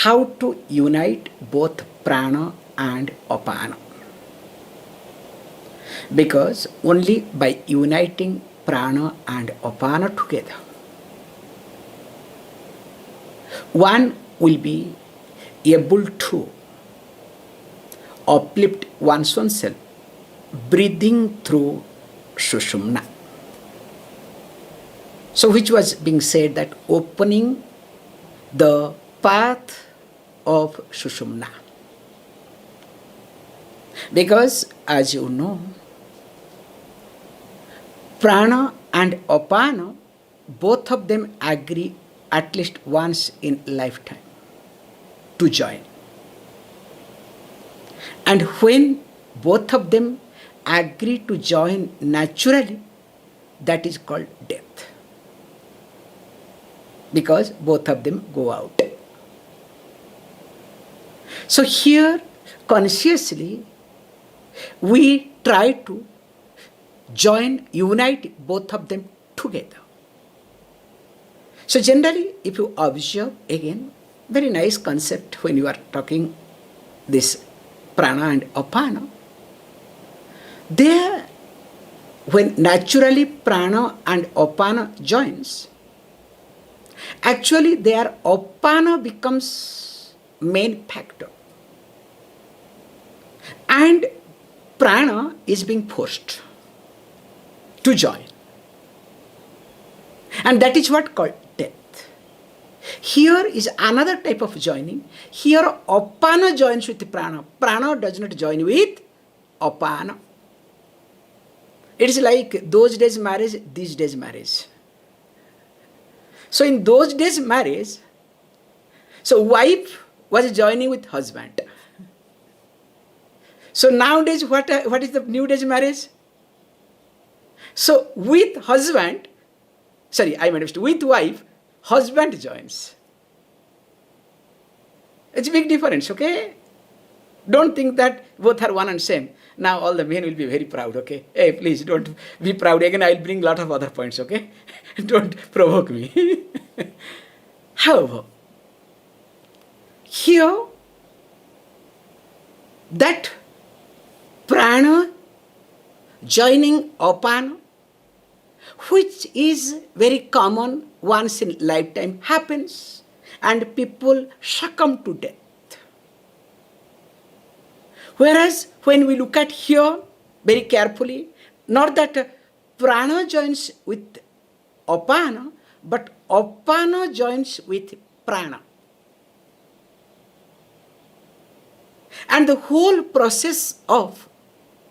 how to unite both prana and apana. Because only by uniting prana and apana together, one will be able to uplift one's own self, breathing through Sushumna. So which was being said that opening the path of Sushumna. Because as you know, prana and apana, both of them agree at least once in lifetime to join. And when both of them agree to join naturally, that is called death. Because both of them go out. So here, consciously, we try to unite both of them together. So generally, if you observe again, very nice concept when you are talking this prana and apana. There, when naturally prana and apana joins, actually their apana becomes main factor. And prana is being forced to join. And that is what called death. Here is another type of joining. Here apana joins with prana. Prana does not join with apana. It is like those days marriage, these days marriage. So in those days marriage, so wife was joining with husband. So nowadays what is the new days marriage? So with husband, with wife, husband joins. It's a big difference, okay? Don't think that both are one and same. Now all the men will be very proud, okay? Hey, please don't be proud. Again, I will bring a lot of other points, okay? Don't provoke me. However, here, that prana joining apana, which is very common once in lifetime, happens and people succumb to death. Whereas when we look at here very carefully, not that prana joins with apana, but apana joins with prana. And the whole process of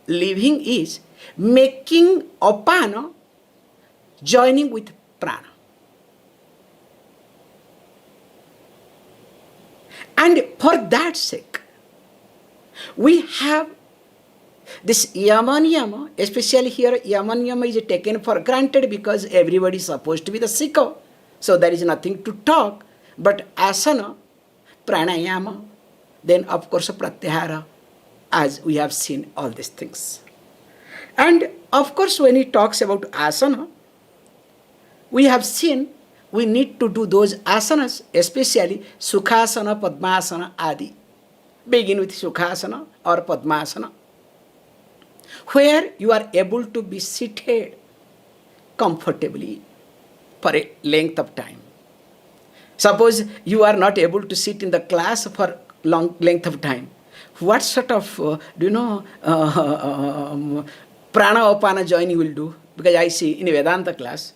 living is making apana joining with prana. And for that sake, we have this yama, especially here yama is taken for granted because everybody is supposed to be the seeker. So there is nothing to talk. But asana, pranayama, then of course pratyahara, as we have seen all these things. And of course when he talks about asana, we have seen we need to do those asanas, especially sukhasana, padmasana, adi. Begin with sukhasana or padmasana, where you are able to be seated comfortably for a length of time. Suppose you are not able to sit in the class for long length of time. What sort of, prana apana join you will do? Because I see in a Vedanta class,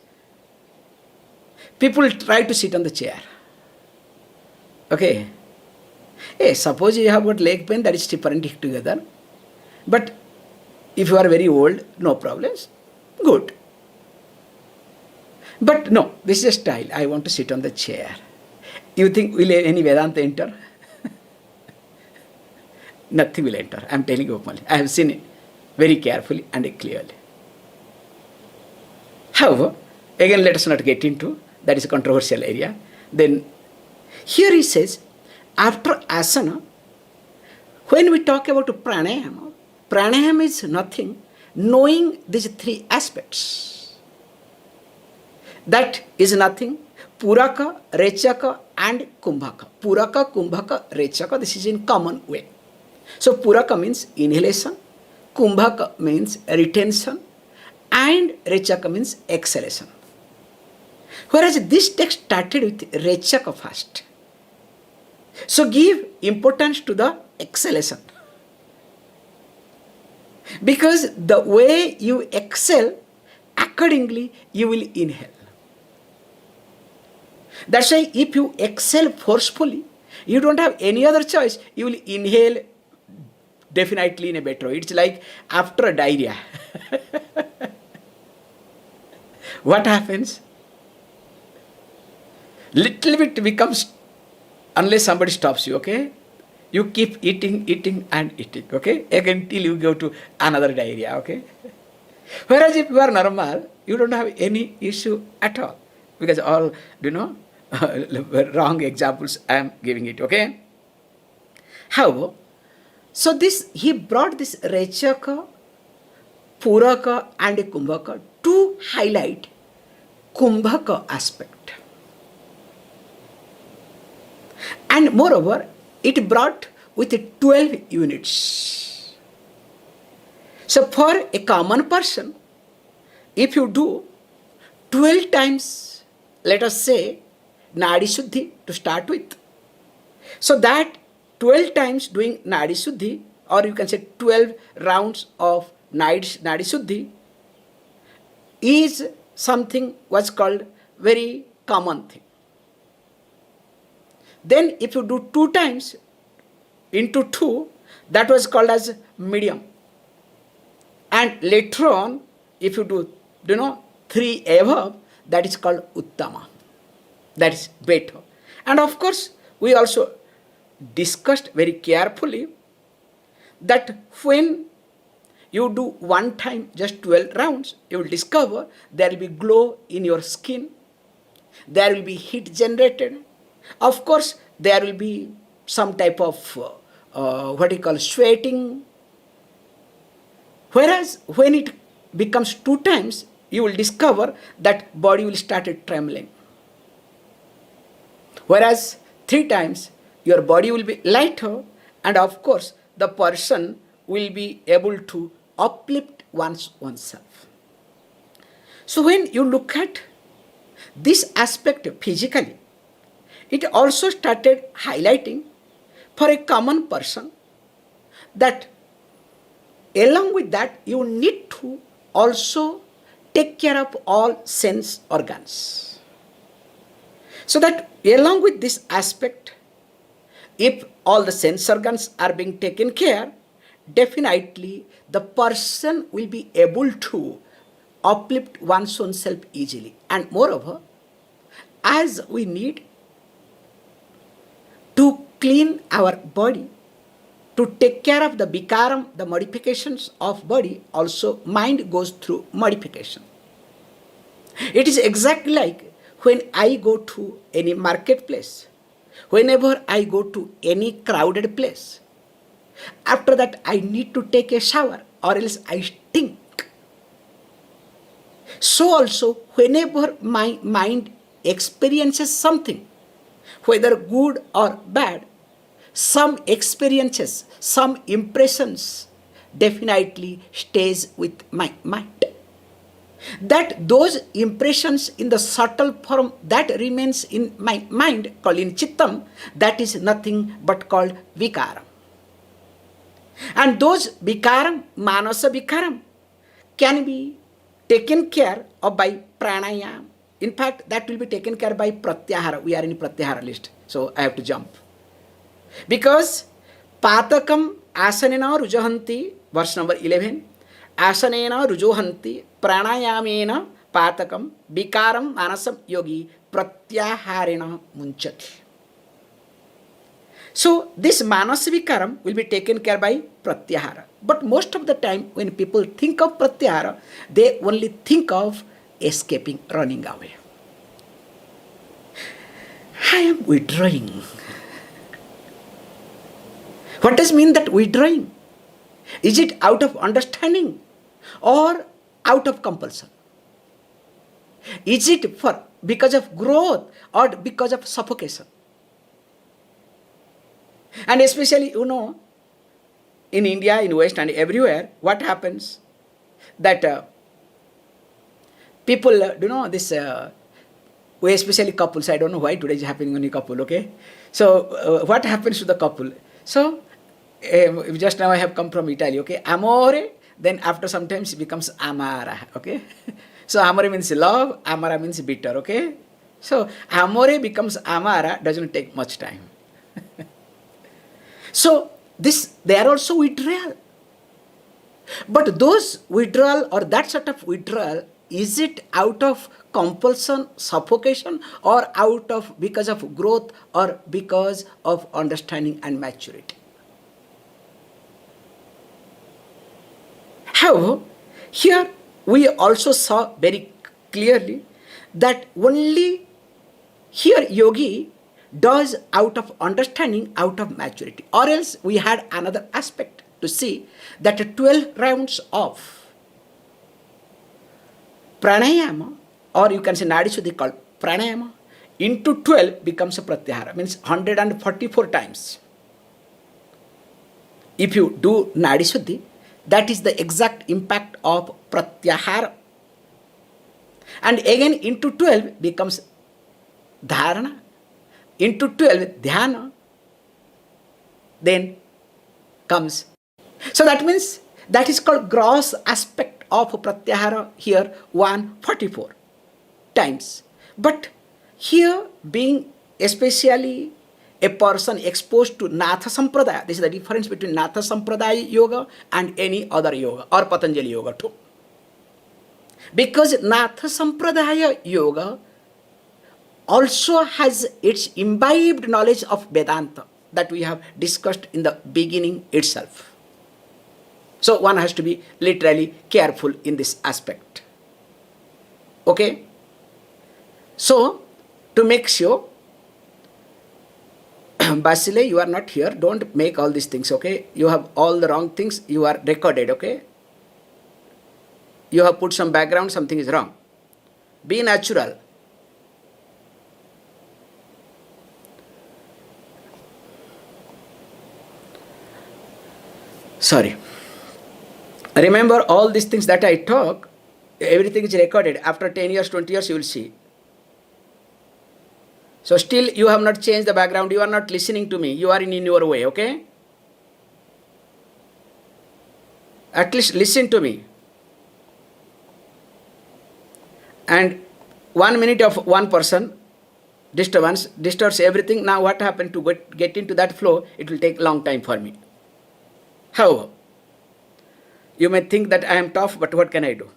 people try to sit on the chair. Okay. Hey, suppose you have got leg pain, that is different together. But if you are very old, no problems. Good. But no, this is a style. I want to sit on the chair. You think will any Vedanta enter? Nothing will enter. I am telling you openly. I have seen it very carefully and clearly. However, again let us not get into, that is a controversial area. Then here he says, after asana, when we talk about pranayama, pranayama is nothing, knowing these three aspects. That is nothing. Puraka, rechaka and Kumbhaka. Puraka, Kumbhaka, rechaka, this is in common way. So Puraka means inhalation, Kumbhaka means retention, and rechaka means exhalation. Whereas this text started with rechaka first. So give importance to the exhalation. Because the way you exhale, accordingly you will inhale. That's why if you exhale forcefully, you don't have any other choice. You will inhale definitely in a better way. It's like after a diarrhea. What happens? Little bit becomes, unless somebody stops you, okay? You keep eating and eating, okay? Again till you go to another diarrhea, okay? Whereas if you are normal, you don't have any issue at all. Because all, wrong examples I am giving it, okay? However, so he brought this rechaka, puraka and kumbhaka to highlight Kumbhaka aspect. And moreover, it brought with 12 units. So for a common person, if you do 12 times, let us say, Nadi Shuddhi to start with. So that 12 times doing Nadi Shuddhi, or you can say 12 rounds of Nadi Shuddhi, is something what's called very common thing. Then if you do 2 times into 2, that was called as medium. And later on, if you do, 3 above, that is called uttama. That is better. And of course, we also discussed very carefully that when you do one time just 12 rounds, you will discover there will be glow in your skin, there will be heat generated. Of course, there will be some type of sweating. Whereas when it becomes 2 times, you will discover that body will start trembling. Whereas 3 times, your body will be lighter, and of course, the person will be able to uplift oneself. So when you look at this aspect physically, it also started highlighting for a common person that along with that, you need to also take care of all sense organs. So that along with this aspect, if all the sense organs are being taken care, definitely the person will be able to uplift one's own self easily. And moreover, as we need to clean our body, to take care of the vikaram, the modifications of body, also mind goes through modification. It is exactly like when I go to any marketplace, whenever I go to any crowded place, after that I need to take a shower or else I stink. So also, whenever my mind experiences something, whether good or bad, some experiences, some impressions definitely stays with my mind. That those impressions in the subtle form that remains in my mind, called in chittam, that is nothing but called vikaram. And those vikaram, manasa vikaram, can be taken care of by pranayama. In fact, that will be taken care by pratyahara. We are in pratyahara list, so I have to jump. Because patakam asanena rujahanti, verse number 11, asanena rujohanti pranayamena patakam vikaram manasam yogi pratyaharena munchati. So this manas vikaram will be taken care by pratyahara. But most of the time when people think of pratyahara, they only think of escaping, running away. I am withdrawing. What does mean that withdrawing? Is it out of understanding or out of compulsion? Is it for because of growth or because of suffocation. And especially, in India, in West and everywhere, what happens? That people, this, we especially couples, I don't know why today is happening only couple, okay? So, what happens to the couple? So, just now I have come from Italy, okay? Amore, then after sometimes it becomes amara, okay? So, amore means love, amara means bitter, okay? So, amore becomes amara doesn't take much time. So, they are also withdrawal. But those withdrawal or that sort of withdrawal, is it out of compulsion, suffocation, or because of growth or because of understanding and maturity? However, here we also saw very clearly that only here yogi does out of understanding, out of maturity. Or else we had another aspect to see that 12 rounds of pranayama, or you can say nadis called pranayama, into 12 becomes a pratyahara, means 144 times. If you do nadisuddhi, that is the exact impact of pratyahara. And again into 12 becomes dharana, into 12 dhyana, then comes. So that means that is called gross aspect of pratyahara here 144 times. But here being especially a person exposed to Nath Sampradaya, this is the difference between Nath Sampradaya yoga and any other yoga or Patanjali yoga too. Because Nath Sampradaya yoga also has its imbibed knowledge of Vedanta that we have discussed in the beginning itself. So one has to be literally careful in this aspect. Okay? So, to make sure, Basile, you are not here, don't make all these things, okay? You have all the wrong things, you are recorded, okay? You have put some background, something is wrong. Be natural. Sorry. Remember all these things that I talk, everything is recorded. After 10 years, 20 years, you will see. So still you have not changed the background, you are not listening to me, you are in your way, okay? At least listen to me. And 1 minute of one person disturbance disturbs everything. Now what happened to get into that flow, it will take long time for me. However, you may think that I am tough, but what can I do?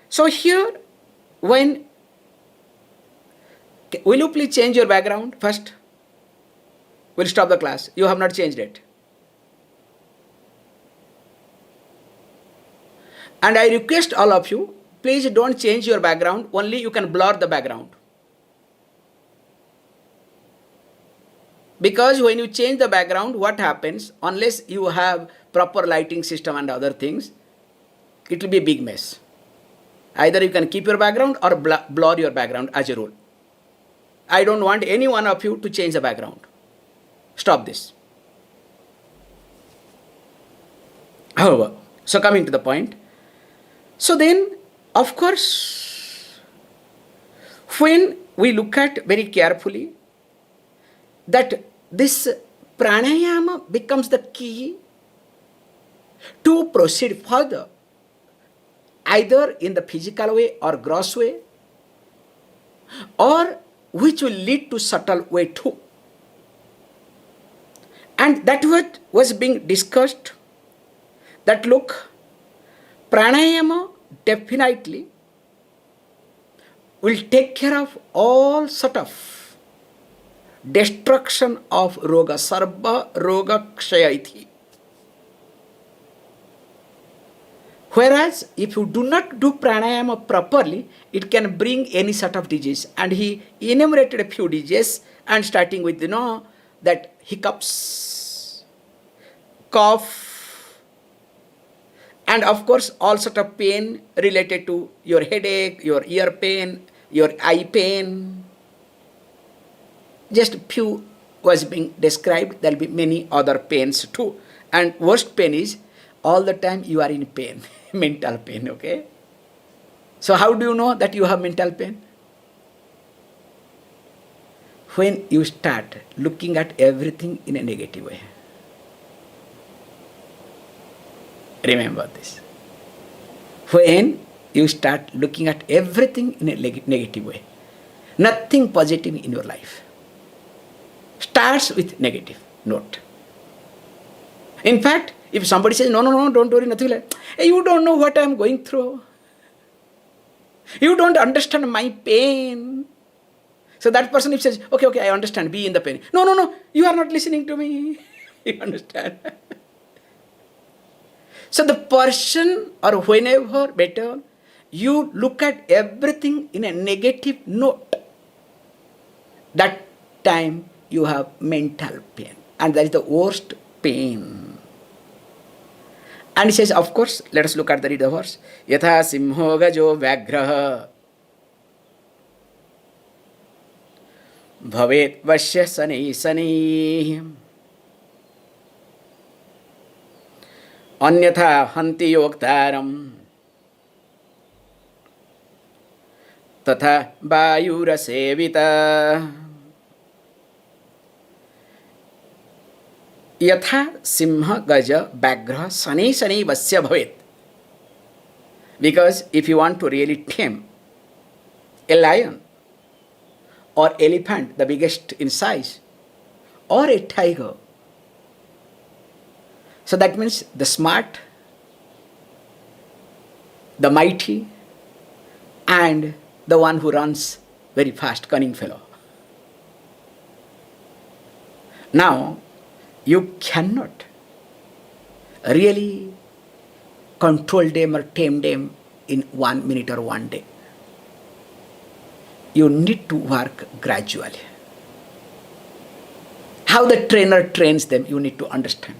So here, will you please change your background first? We'll stop the class. You have not changed it. And I request all of you, please don't change your background, only you can blur the background. Because when you change the background, what happens, unless you have proper lighting system and other things, it will be a big mess. Either you can keep your background or blur your background as a rule. I don't want any one of you to change the background. Stop this. However, so coming to the point, so then, of course, when we look at very carefully that this pranayama becomes the key to proceed further, either in the physical way or gross way, or which will lead to subtle way too. And that what was being discussed, that look, pranayama definitely will take care of all sort of destruction of roga, sarva roga kshayaiti. Whereas if you do not do pranayama properly, it can bring any sort of disease. And he enumerated a few diseases, and starting with that hiccups, cough, and of course all sort of pain related to your headache, your ear pain, your eye pain. Just few was being described. There will be many other pains too. And worst pain is all the time you are in pain, mental pain, okay? So how do you know that you have mental pain? When you start looking at everything in a negative way. Remember this. When you start looking at everything in a negative way, nothing positive in your life starts with negative note. In fact, if somebody says, no, don't worry, nothing like that. Hey, you don't know what I am going through. You don't understand my pain. So that person, if says, okay, I understand, be in the pain. No, you are not listening to me. You understand? So the person, or whenever better, you look at everything in a negative note, that time you have mental pain. And that is the worst pain. And he says, of course, let us look at the verse. Yatha simho gajo vyagraha bhavet vashya sani sani anyatha hanti yoktaram tatha vayura sevita yatha simha gaja vyagraha sani sani vasya bhavet. Because if you want to really tame a lion or elephant, the biggest in size, or a tiger, so that means the smart, the mighty, and the one who runs very fast, cunning fellow. Now, you cannot really control them or tame them in 1 minute or 1 day. You need to work gradually. How the trainer trains them, you need to understand.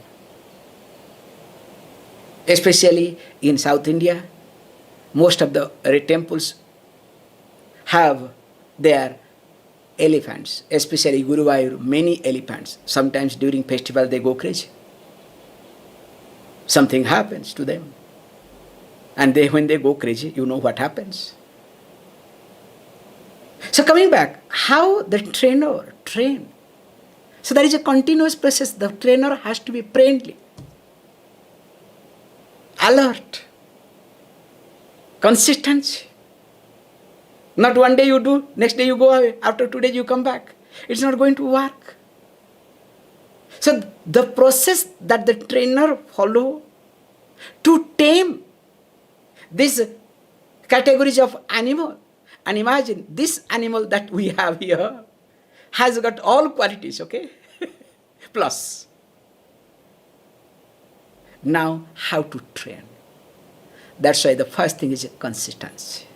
Especially in South India, most of the temples have their elephants, especially Guruvayur, many elephants. Sometimes during festival they go crazy. Something happens to them. And when they go crazy, you know what happens. So coming back, how the trainer train. So there is a continuous process. The trainer has to be friendly, alert, consistency. Not one day you do, next day you go away, after 2 days you come back. It's not going to work. So the process that the trainer follow to tame these categories of animal. And imagine this animal that we have here has got all qualities, okay? Plus. Now, how to train? That's why the first thing is consistency.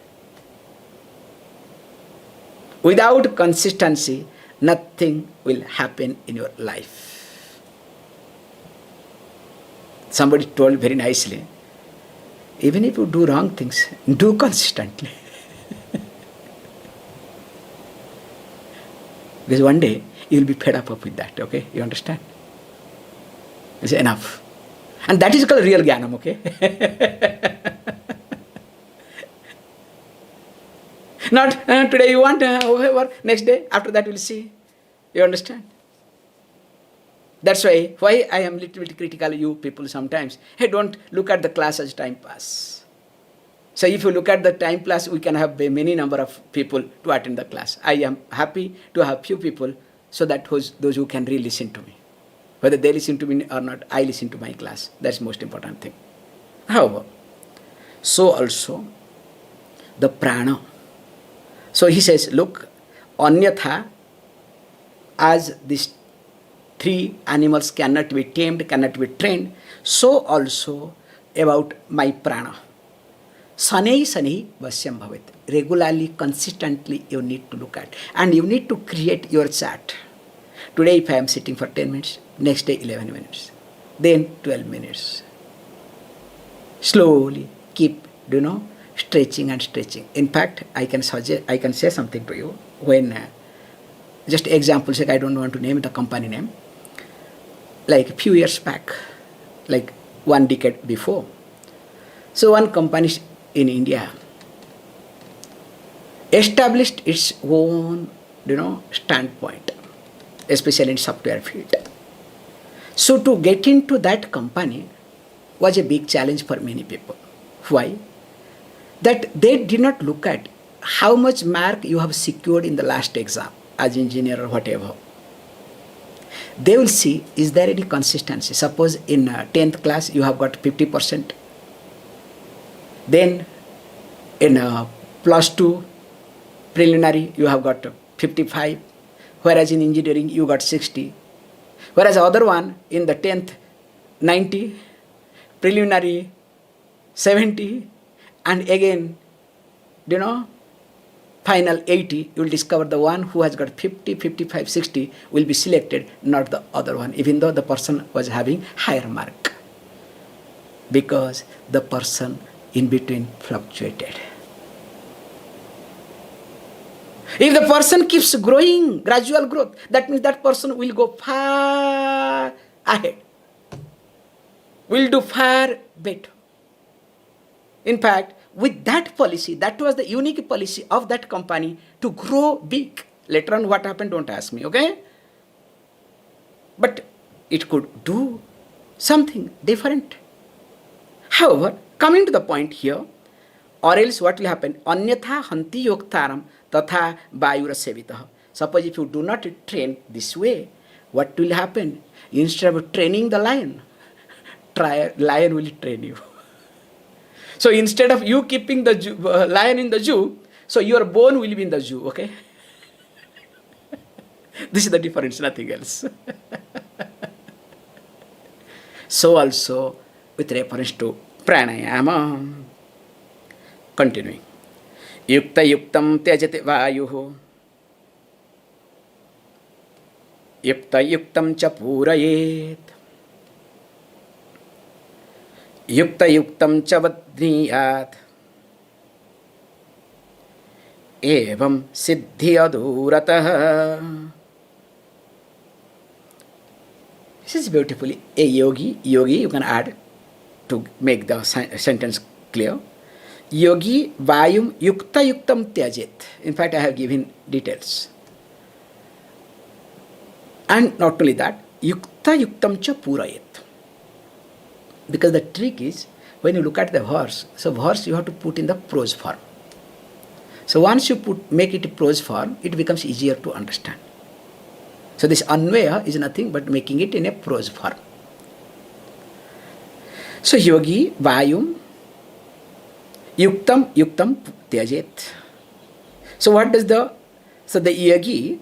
Without consistency, nothing will happen in your life. Somebody told very nicely, even if you do wrong things, do consistently. Because one day you will be fed up with that, okay? You understand? It's enough. And that is called real jnanam, okay? Not today you want, whatever, next day, after that we'll see. You understand? That's why I am little bit critical of you people sometimes. Hey, don't look at the class as time pass. So if you look at the time class, we can have a many number of people to attend the class. I am happy to have few people so that those who can really listen to me. Whether they listen to me or not, I listen to my class. That's the most important thing. However, so also the prana. So he says, look, anyatha, as these 3 animals cannot be tamed, cannot be trained, so also about my prana. Sanei sanei vasyam bhavet. Regularly, consistently you need to look at. And you need to create your chart. Today if I am sitting for 10 minutes, next day 11 minutes, then 12 minutes. Slowly keep, stretching and stretching. In fact, I can say something to you. When just example sake, I don't want to name the company name. Like a few years back, like 1 decade before. So one company in India established its own, standpoint, especially in software field. So to get into that company was a big challenge for many people. Why? That they did not look at how much mark you have secured in the last exam as engineer or whatever. They will see, is there any consistency? Suppose in 10th class you have got 50%. Then in plus 2 preliminary you have got 55. Whereas in engineering you got 60. Whereas other one in the 10th 90, preliminary 70, and again, final 80, you will discover the one who has got 50, 55, 60 will be selected, not the other one, even though the person was having higher mark. Because the person in between fluctuated. If the person keeps growing, gradual growth, that means that person will go far ahead, will do far better. In fact, with that policy, that was the unique policy of that company to grow big. Later on what happened, don't ask me, okay? But it could do something different. However, coming to the point here, or else what will happen? Anyatha hanti yoktaram tatha vayura sevitah. Suppose if you do not train this way, what will happen? Instead of training the lion, lion will train you. So instead of you keeping the lion in the zoo, so your bone will be in the zoo, okay? This is the difference, nothing else. So also with reference to pranayama. Continuing. Yukta yuktam tyajati vayuhu. Yukta yuktam cha purayet. Yukta yuktam cha vadniyat. Evam siddhi aduratah. This is beautifully a yogi, you can add to make the sentence clear. Yogi vayum yukta yuktam tyajet. In fact, I have given details. And not only that, yukta yuktam cha purayet. Because the trick is, when you look at the verse, so verse you have to put in the prose form. So once you make it prose form, it becomes easier to understand. So this anvaya is nothing but making it in a prose form. So yogi vayum yuktam yuktam tyajet. So what does the yogi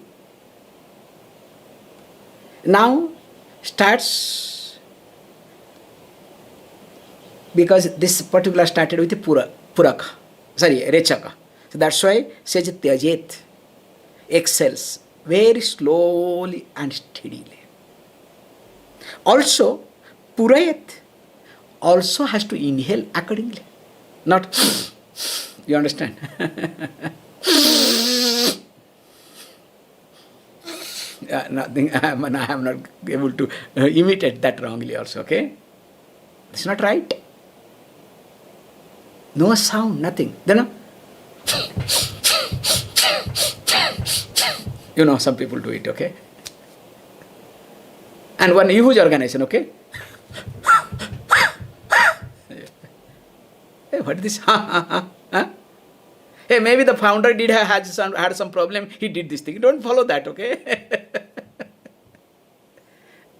now starts, because this particular started with puraka, rechaka. So that's why says tyajet, exhales very slowly and steadily. Also, purayat also has to inhale accordingly. Not, you understand? Nothing, I am not able to imitate that wrongly also, okay? It's not right. No sound, nothing. Then, some people do it, okay? And one huge organization, okay? Hey, what is this? Huh? Hey, maybe the founder had some problem, he did this thing. Don't follow that, okay?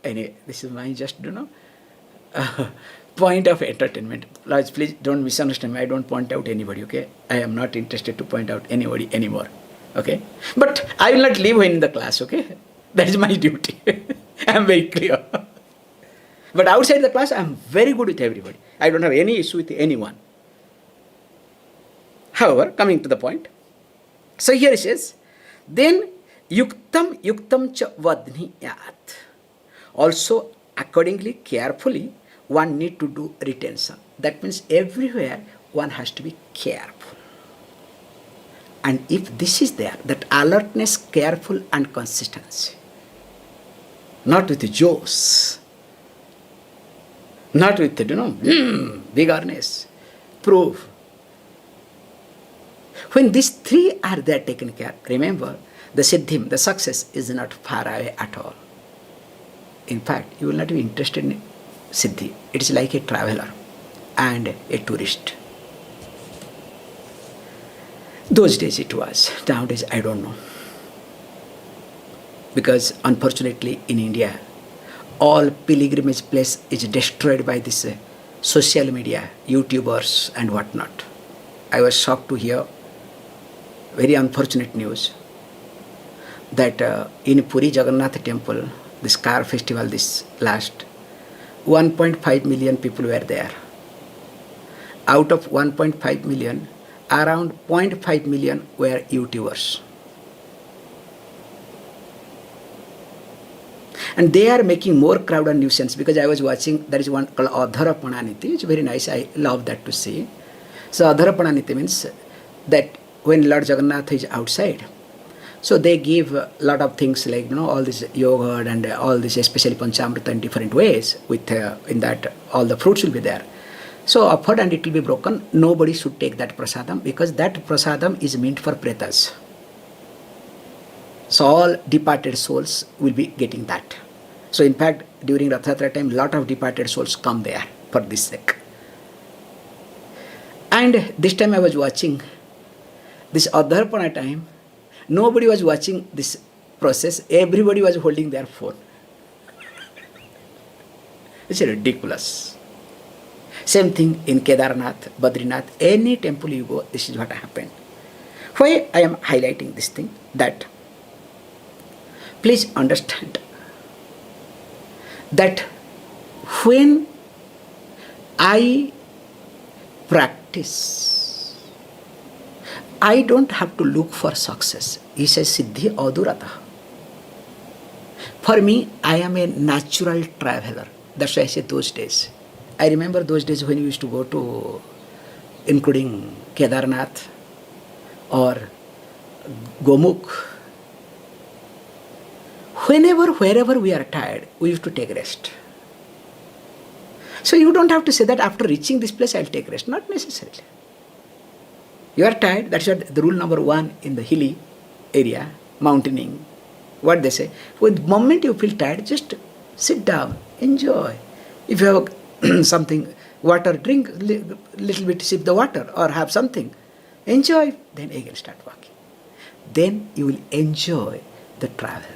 Anyway, this is my just, point of entertainment. Please don't misunderstand me. I don't point out anybody, okay? I am not interested to point out anybody anymore, okay? But I will not leave in the class, okay? That is my duty. I am very clear. But outside the class, I am very good with everybody. I don't have any issue with anyone. However, coming to the point, so here it says, then yuktam yuktam cha vadniyat. Also, accordingly, carefully, one need to do retention. That means everywhere one has to be careful. And if this is there, that alertness, careful and consistency, not with the joes, not with the, vigorness, proof. When these three are there taken care, remember, the siddhim, the success is not far away at all. In fact, you will not be interested in siddhi. It is like a traveler and a tourist. Those days it was. Nowadays I don't know. Because unfortunately in India, all pilgrimage place is destroyed by this social media, YouTubers and whatnot. I was shocked to hear very unfortunate news that in Puri Jagannath temple, this car festival this last, 1.5 million people were there. Out of 1.5 million, around 0.5 million were YouTubers. And they are making more crowd and nuisance, because I was watching, there is one called Adhara Prananiti, it's very nice, I love that to see. So Adhara Prananiti means that when Lord Jagannath is outside, so they give a lot of things like, all this yogurt and all this, especially Panchamrita in different ways, with in that all the fruits will be there. So offered and it will be broken. Nobody should take that prasadam, because that prasadam is meant for pretas. So all departed souls will be getting that. So in fact, during Rath Yatra time, lot of departed souls come there for this sake. And this time I was watching this Adharpana time, nobody was watching this process, everybody was holding their phone. It's ridiculous. Same thing in Kedarnath, Badrinath, any temple you go, this is what happened. Why I am highlighting this thing? That please understand that when I practice, I don't have to look for success. He says Siddhi Adurata. For me, I am a natural traveler. That's why I say those days. I remember those days when we used to go to, including Kedarnath or Gomukh. Wherever we are tired, we used to take rest. So you don't have to say that after reaching this place, I'll take rest. Not necessarily. You are tired, that's what the rule number 1 in the hilly area, mountaining. What they say, with the moment you feel tired, just sit down, enjoy. If you have something, water, drink little bit, sip the water, or have something, enjoy, then again start walking. Then you will enjoy the travel.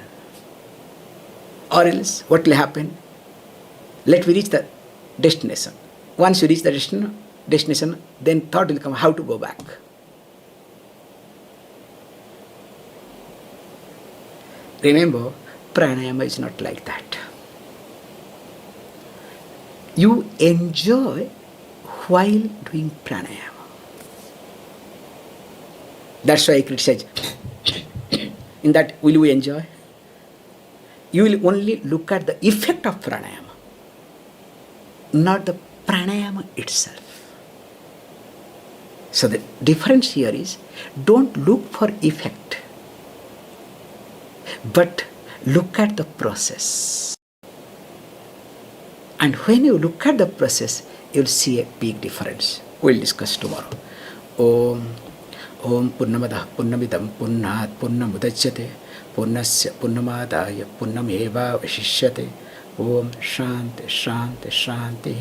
Or else, what will happen? Let me reach the destination. Once you reach the destination, then thought will come how to go back. Remember, pranayama is not like that. You enjoy while doing pranayama. That's why I criticize. In that, will we enjoy? You will only look at the effect of pranayama, not the pranayama itself. So the difference here is, don't look for effect, but look at the process. And when you look at the process, you will see a big difference. We will discuss tomorrow. Om Purnamadah Purnamidam Purnat Purnamudachyate Purnasya Purnamadaya Purnameva Vashishyate. Om Shanti Shanti Shanti.